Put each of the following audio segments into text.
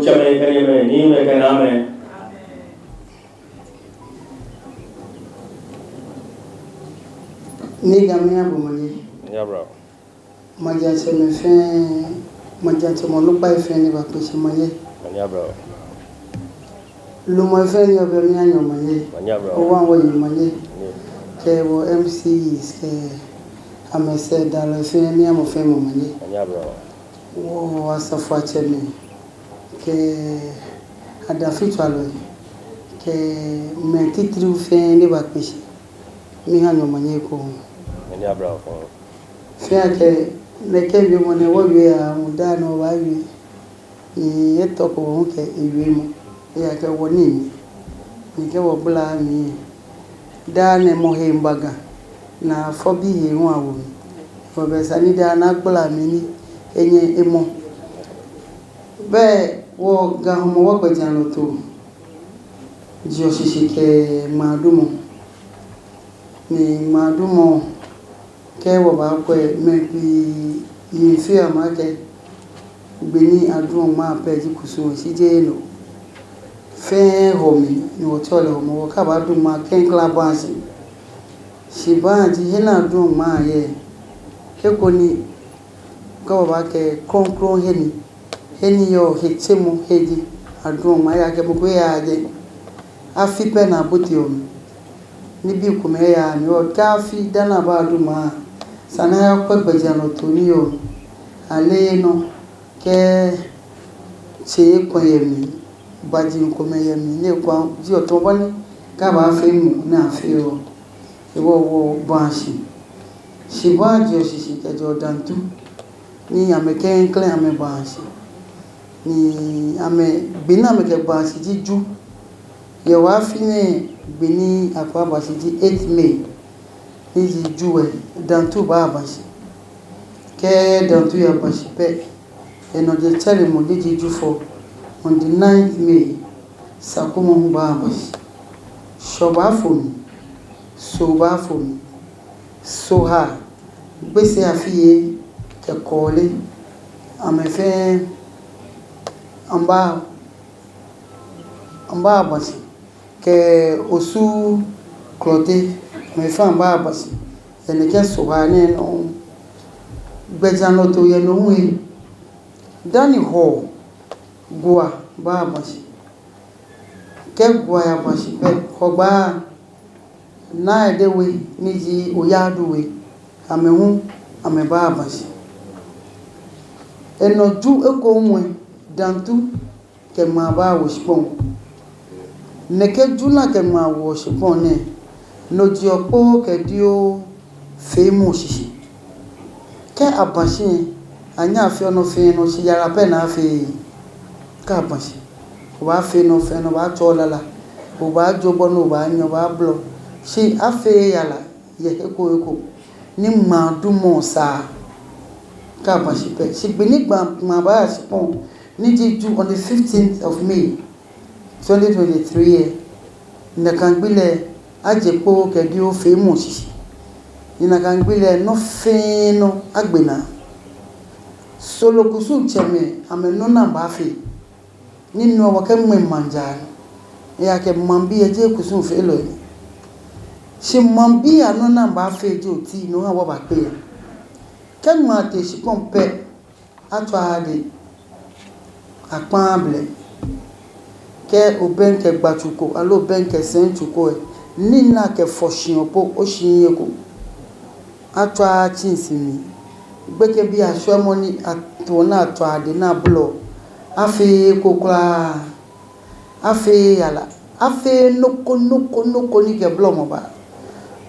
chame kanyame ni me kaname ni gamia bomani ya bro maja cheme fe maja chemo lupa fe ni ba pese manye ya bro lu mo fe ni obe mi anyo manye ya bro o wan wo yi manye ke wo MCs ke amese dalo fe ni amo fe mo manye ya bro wo asafa cheme ke adafitu alo ke me titru fe ni ba pese mi anyo manye ko ya bro Fiake neke bi mo ne wo wi a muda no wa wi ni etoko wo ke iwi mo ya ke wo ni ke wo bula mi da ne mo he mbaga na fo bi he hu awo mi fo be sani da na bula mi ni enye emo be wo ga mo wo pe jan lo to ji o sisi ke madumo ni madumo ke wo ba ko me bi yi fi amake gbeni adun ma pe ji kusu si je no fe homi ni wo tole Homowo ka ba dun ma ken club ansi si ba ji hena dun ma ye ke ko ni ka ba ke konkro heni yo hechemu heji adun ma ya ke bu ya je afi pe na buti o ni bi ku me ya ni o ka fi dana ba dun ma sana ya kwa gbajano to ni o ale no ke che ko yemi baji ko me yemi le kwa ji o to bani ka ba fe mu na fe o wo banshi si baji o si ke jo dantu ni ameke nkle ame banshi ni ame bina me ke banshi ji ju ye wa fi ne bini akwa banshi ji 8 May Easy Jewel dantu ba bashi ke dantu ya bashi pe eno je tell mo diji ju for on the 9th May sakumo ba bashi so ba fo mi so ha gbese afiye ke kole amefe amba bashi ke osu klote me fan ba basi ene ke so ha ne no gbejan lo to ye no hu dani ho gua ba basi ke gua ya basi pe ko gba na ede we ni ji oyadu we amehu ame ba basi eno ju eko nwe dantu ke ma ba wo spon ne ke ju na ke ma wo spon ne no ji opo ke dio femu sisi ke abanshi anya afi ono fe no si yara pe na afi ka abanshi o ba fe no ba to lala o ba jobo no ba nyo ba blo si afi yala ye eko ni ma du mo sa ka abanshi pe si gbeni gba ma ba sipon ni ji ju on the 15th of May 2023 na kan gbile ajepo kedi o femu sisi ina kan gbile no fe no agbena solo kusu cheme ameno na ba fe ninu owo ke mwe manja ya ke mambi eje kusu fe lo ni si mambi anu na ba fe je oti no awo ba pe ken ma te si pompe ato ade apable ke oben ke gbachuko alo ben ke senchuko nina ke foshin opo oshin eko atwa chinsimi gbeke bi aso mo ni ato na atwa ade na blo afi kokla afi yala afi noko ni ke blo mo ba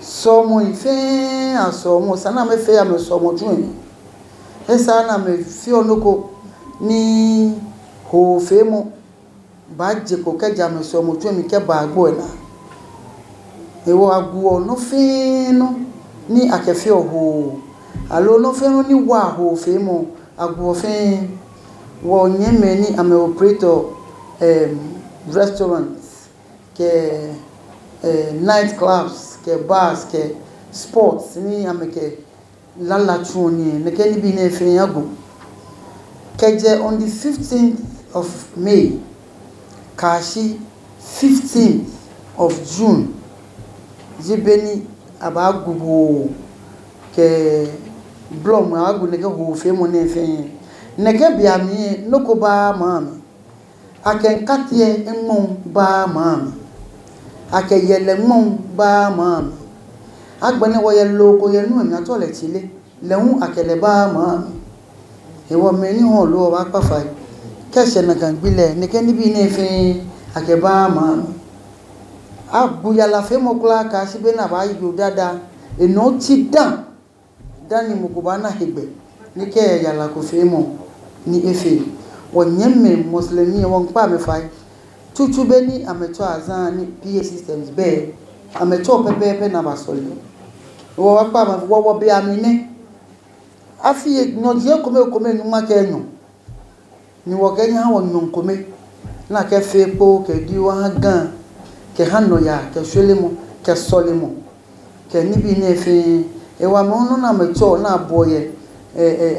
so mo ife aso mo sana me fe ame so mo tun esa na me fi onoko ni ho fe mo ba je ko ke ja me so mo tun mi ke ba agbo na ewo agwo no fino ni akefe oho alo no fino ni wa ho fe mo agwo fe wo nyeme ni ame operator restaurants ke night clubs ke bars ke sports ni ame ke lala chuni ne ke ni bi ne fe yago keje on the 15th of May kashi 15th of June jibeni abagubo ke blom agu ne ke ho fe mo ne fe ne ke bia mi noko ba maami akenkatie emmon ba maami akeyele mmon ba maami agbane wo ye loko ye nu mi atole chile lehun akele ba maami ewo meni ho lo wa pafa kese na kan gbile ne ke ni bi ne fe akeba maami abuya la fe mo kula ka sibe na ba yi dada eno ti dani mukuba na hegbe ni ke ya la ko fe mo ni efe wonyemme muslimi won pa me fai tutu beni ameto azan ni PA systems be ameto pepepe na basoli wo wa pa ma wo be amine afi no je kome nu ma ke nyu ni wo ke nya won nyu kome na ke fe po ke di wa gan ke hano ya ke swelemo ke solemo ke ni bi na efe e wa mo no na meto na boye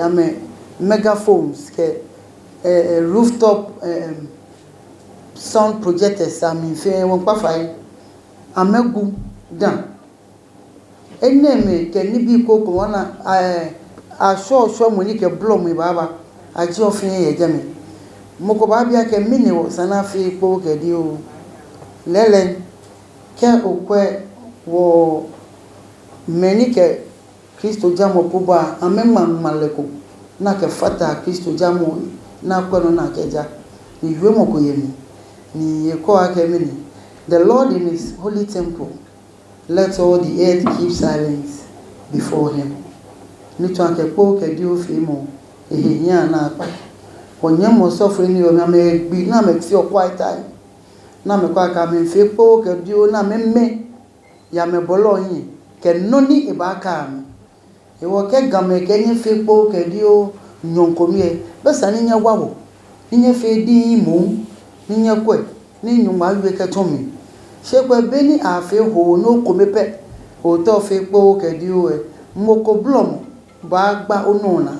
ame megaphones ke rooftop sound projectors amin fe won pa fai amegu dan eneme ke ni bi ko wona a so mo ni ke blom mi baba a ji ofin ye jame moko ba bia ke mini wo sana fi po ke di o lele ke okwe wo meni ke Kristo jamo puba amema maleko na ke fata Kristo jamo na kono na keja ni yemo ko yemi ni yeko akemini the Lord in his holy temple let all the earth keep silence before him ni to akepo ke di ofimo ehia na apa onyemo sofre ni o na me gbi na me ti o quite time na me kwa ka me fepo ke di o na me ya me bolo yin ke noni ibaka mi ewo ke game ke ni fepo ke di o nyonkomie besa ni nya wawo ni nya fe di mu ni nya kwe ni nyuma we ke tomi se kwe beni a fe ho no komepe o to fe po ke di o moko blom ba gba onuna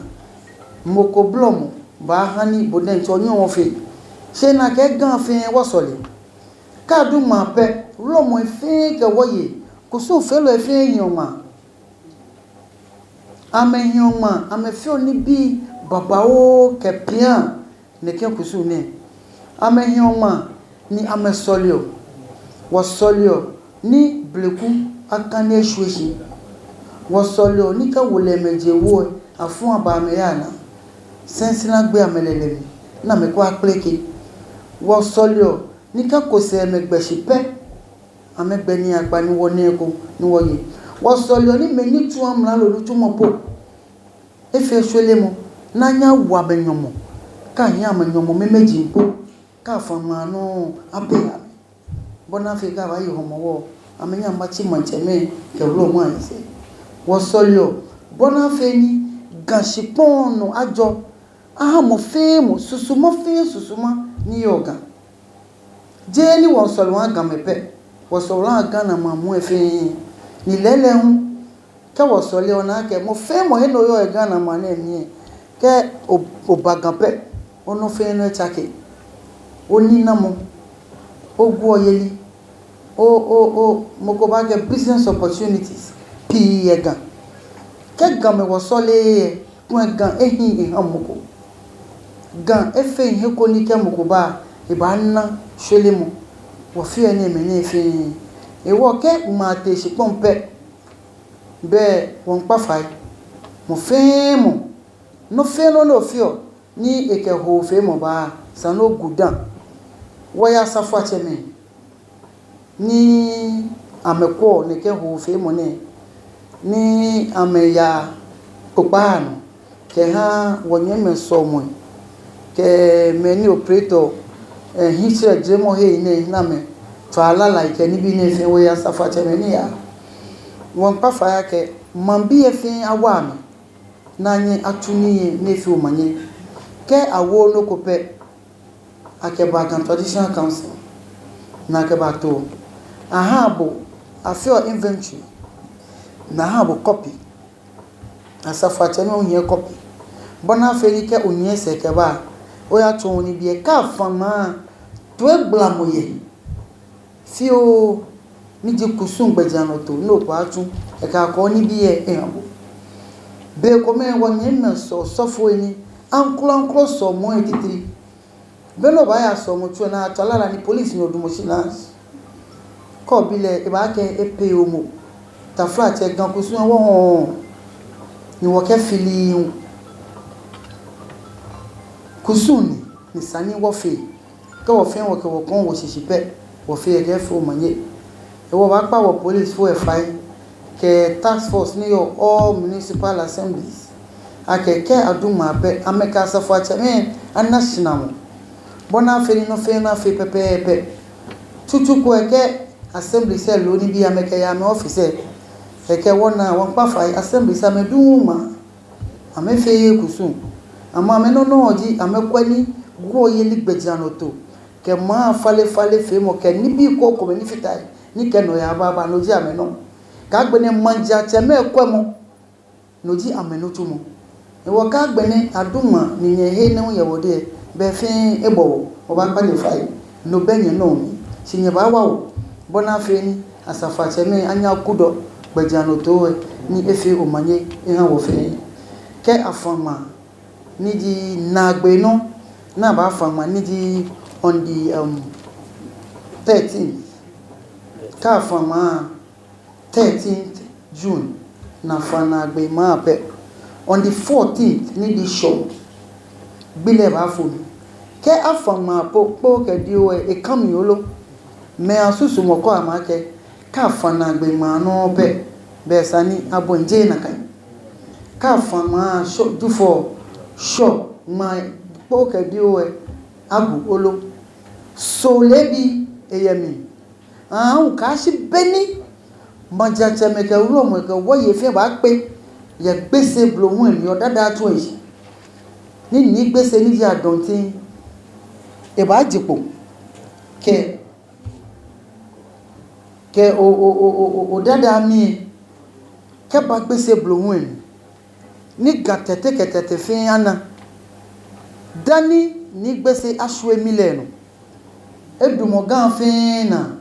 moko blom ba hani boden to nyon fe se na ke gan fe wo sole ka du ma pe ro mo fe ke woye ko so fe lo fe yin ma amenyoma amefi oni bi babawo kepia ne ke kusu ne amenyoma ni amesolio wasolio ni bleku akane hwehwi wasolio ni ka wole meje wo afun aba me yana sensina gbe amelele na me ko apleke wasolio ni ka kose megbesipe amegbe ni agba ni woni eko ni woye wasolio ni meni tu amla lo tu mo po efe swelemo na nya wa benyomo ka nya menyomo memeji mpo ka fama no abe bona Africa ba yi homowo amenya machi mancheme ke ro mo anse wasolio bona feni gashipono ajo aha mo fe mo susuma fe susuma ni yoga jeli wasolio aga mepe wasolio aga na mamu efe ni lele hu ke wasolio na ke mo fe mo he no yo aga na mane mi ke obagampe ono fe no chake oni na mo ogwo yeli moko ba get business opportunities pi yega ke game wasole kun gan ehin moko gan efe he ko ni ke moko ba e ba na shelemo wo fi eni me ni efe e wo ke ma te se pompe be won pa fai mo fe mo no fe no fio ni eke ho fe mo ba sano gudan wo ya safa cheme ni ameko ne ke ho fe mo ne ni ameya popano ke ha wonye me so mo ke meni operator hisre jemo he ne na me to ala like ni bi ne fe wo ya safa cheme ni ya won pa fa ya ke mambi e fe awa mi na nye atuni ne fi o manye ke awo no kope akeba kan traditional council na akeba to ahabo afio inventory na ahabo copy asafa cheme onye copy bona fe ni ke onye se ke ba oya to ni bi e ka fama to eglamoye fi o ni ji kusun gbejano to no kwa tun e ka ko ni bi e abo be ko me wo nyen me sofo ni anklo so mo etitiri be no ba ya so mo tu na atalara ni police ni odumo sinas ko bile e ba ke epe omo ta flat e gan kusun wo ni wo ke fili kusun ni sani wo fe ko wo fe wo ke wo kon wo sisipe wo fe ge fo manye e wo ba pa wo police fo e fai ke task force ni yo all municipal assemblies akeke aduma be ameka safo acheme anational bona fe no fe na fe pepepe tutu ko eke assembly se lo ni bi ameka ya me office eke wona won pa fai assembly sa me duma amefe ye kusun ama me no oji amekwani go ye ligbeja no to ke ma fale fe mo ke ni bi ko me ni fitai ni ke no ya baba no ji ameno ka gbene manja cheme kwemo no ji ameno tumo e wo ka gbene aduma ni ye he ne ye wode be fin ebo o ba pa le fai no benye no mi sinye ba wa bona fe ni asafa cheme anya kudo gbeja no to ni efe o manye e ha wo fe ke afama ni di nagbe no na ba afama ni di on the 13th ka afama 13th June na fana gbe ma pe on the 14th ni di show bile ba fo ke afama po ke di o e kam yolo me asusu moko amake ka fana gbe ma no pe be sani abonje na kan ka fama show do for show my po ke di o e abu olo so lebi eyemi o ka si beni manja chemeke uro mo ke wo ye fe ba pe ye gbese blohun ni o dada to yi ni gbese ni ya dontin e ba jipo ke o dada mi ke ba gbese blohun ni gatete ketete fin ana dani ni gbese aso emilenu edumo gan fin na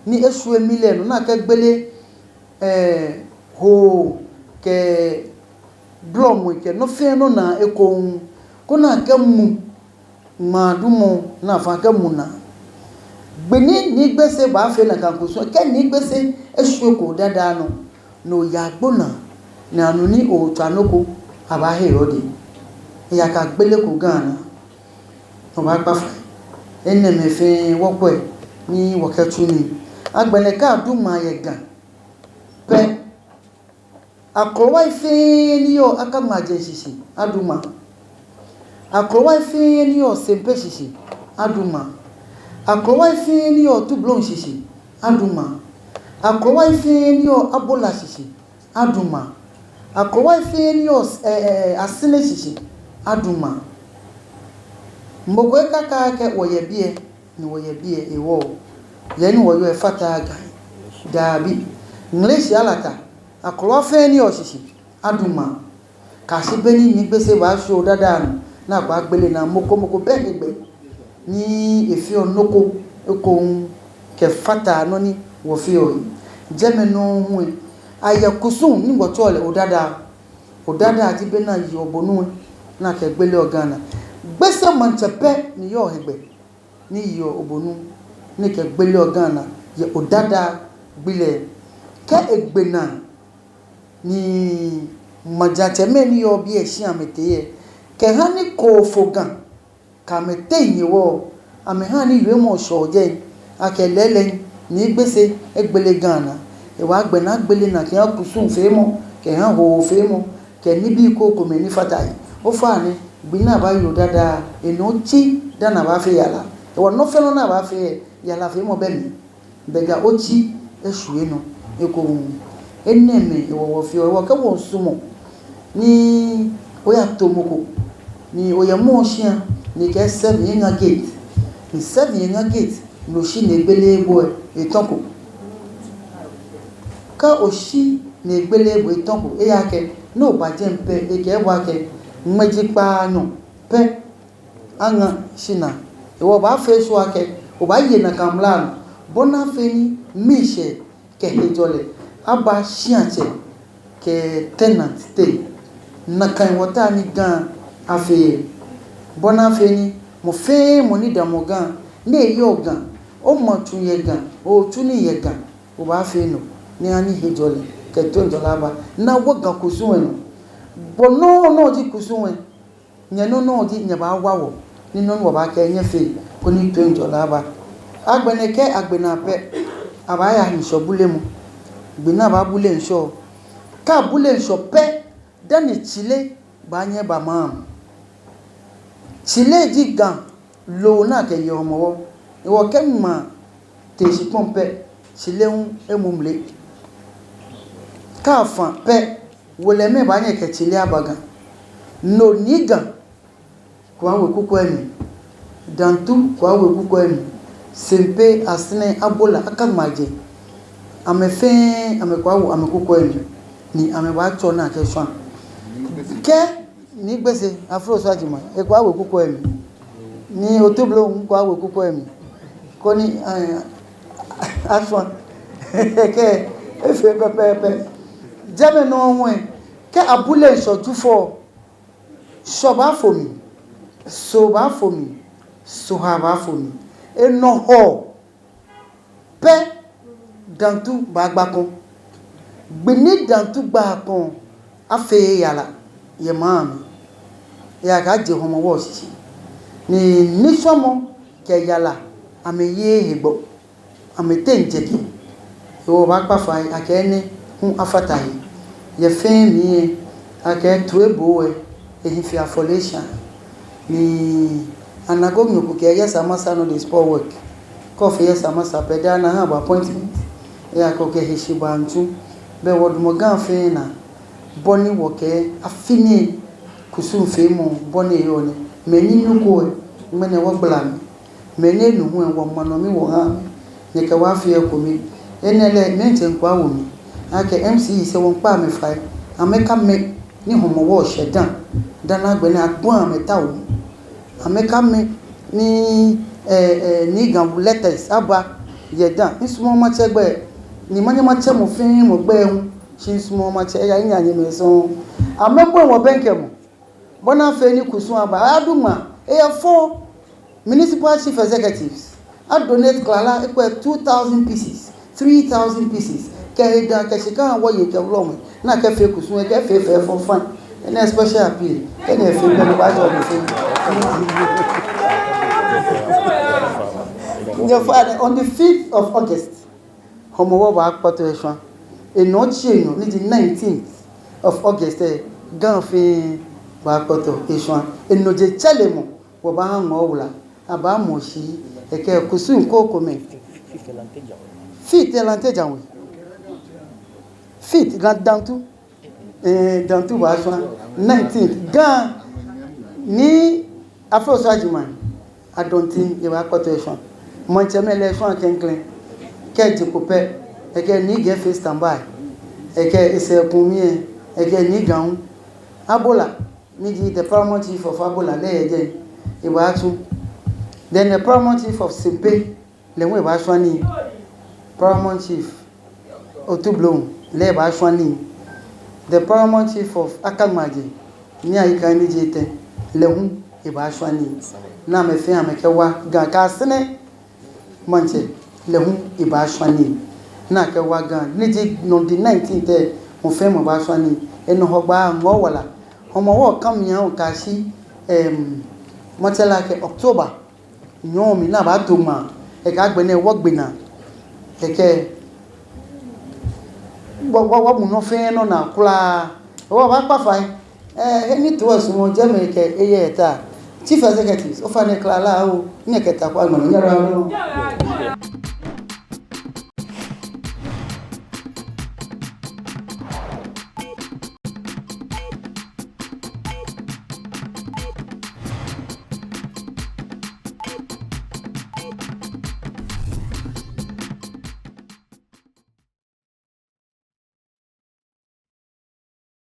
ni esu emilenu na ke gbele ho ke blom ke no fin no na ekon ko na ke mu madumo na fa ke mu na gbeni ni gbese ba fe na kan kuso ke ni gbese esu ko dada no ya gbona na anu ni o tanoko aba herode ya ka gbele ko gana o ba pa fa ene me fe wopo ni woketu ni agbele ka duma ye gan pe akọwa ife ni yo aka maje sisi aduma akọwa ife ni yo sempe sisi aduma akọwa ife ni yo tublon sisi aduma akọwa ife ni yo abola sisi aduma akọwa ife ni yo asine sisi aduma mbogwe kaka ke woyebie ni woyebie ewo yeni woyo efata aga dabi English alata akọwa fe ni osisi aduma kasi beni ni gbese ba so dada na gba gbele na moko be gbe ni efi onoko ekon ke fata no ni wo fi o jemenu hu ayakusun ni gbo to le odada ati be na yo bonu na ke gbele ogana gbese manchepe ni yo hegbe ni yo obonu ni ke gbele ogana ye odada gbile ke egbena ni majateme ni yo bi esi ameteye ke hani ko fogan ka mete yiwo ame hani iwe mo soje akelele ni gbese egbele gana e wa gbena gbele na ke akusun femo ke han ho femo ke ni bi ko ko me ni fatai o fa ni gbina ba yo dada eno chi dana ba fe yala e wo no fe no na ba fe yala fe mo be mi bega ochi esuwe no eko eneme e wo fi o ke wo sumo ni oya tomoko ni oya mo hia ni ke serve yenga gate ni serve yenga gate no shi na egbele ebo etonko ka oshi na egbele ebo etonko e ya ke no ba je mpe e ke wa ke mmeji pa no pe anga shina e wo ba fe so ake o ba ye na kamlan bona feni mishe ke hejole aba shiache ke tenant te na kan wota ni gan afe bona feni mo fe mo ni da mo gan ne yo gan o mo tun ye gan o tun ni ye gan o ba fe no ni ani hejole ke tonjola ba na wo gan kusun no bono no di kusun nye no di nye ba wawo ni no wo ba ke nye fe ko ni tonjola ba agbeneke agbena pe abaya nso bulemu gbina ba bule nso ka bule nso pe dani chile ba nye ba mam chile di gan lo na ke yo Homowo e wo ke ma te si pompe chile un emumle ka fa pe wole me ba nye ke chile abaga no niga kwa we kuko emi dantu kwa we kuko emi sempe asne abola akamaje amefe amekwa wo amekuko emi ni ameba cho na ke so ke ni gbese afro so ajima e kwa we kuko emi ni otoblo kwa we kuko emi ko ni afro ke efe pepe jame no won ke abule isoju fo so ba fomi so ba fomi so ha ba fomi eno ho pe dantu bagbakon gbini dantu gbakon afe yala ye mami ya ka je Homowo si ni nisomo ke yala ameye hebo ametenjeki o ba pa fa akeni hun afatahi ye femi ake tuebo e fi afolation ni anagognyo ku ke yes amasa no the sport work coffee yes amasa pedana ha appointment ya ko ke hishibantu be wodumo ganfe na boni woke afini kusunfe mo boni yone meni nuko mene wo gblam meni nu hu enwo mano mi wo ha ne ke wa fi ekomi enele mente nkwa wo mi ake MC se won pa me fai ameka me ni Homowo shedan dana gbe ni agbon ameta wo ameka me ni ni gan letters aba yedan isumo ma chegbe ni manye ma che mo fin mo gbe hun shi sumo ma che ya nya me so amegbo wo benke mo bona fe ni kusun aba aduma for municipal chief executives I donate klala equal 2,000 pieces 3,000 pieces ke da ke shika wo ye ke vlo mo na ke fe kusun ke fe for fun any special appeal any fe be ba jo be on the 5th of August Homowo ba akpatoeshwan eno chienyo ni the 19th of August ganfe ba akpatoeshwan eno je chalemo wo ba han owula aba mo shi eke kusun koko me fit elantejawe fit dantu dantu ba ashwan 19th gan ni afro sajiman adontin ye ba akpatoeshwan monchemele shwan kenklen ke dikope eke ni ge face standby eke isekumi eke ni gan abola ni the paramount chief of abola leje iba atu then the paramount chief of Simpe lewe ba shwani paramount chief Otublom le ba shwani the paramount chief of Akamaje ni ayika ni jete lehu iba shwani na me fe amekewa gan ka sene manche lehu iba shwani na ke wagan ni je no the 19th mo fe mo ba shwani eno hogba mo wala Homowo kam yan o ka si motela ke October nyomi na ba to ma e ka gbe na wo gbina keke wo mu no fe no na kula wo ba pa fa ni to asun je me ke eye ta chief executives o fa ne kala o ni ke ta kwa mo nyara no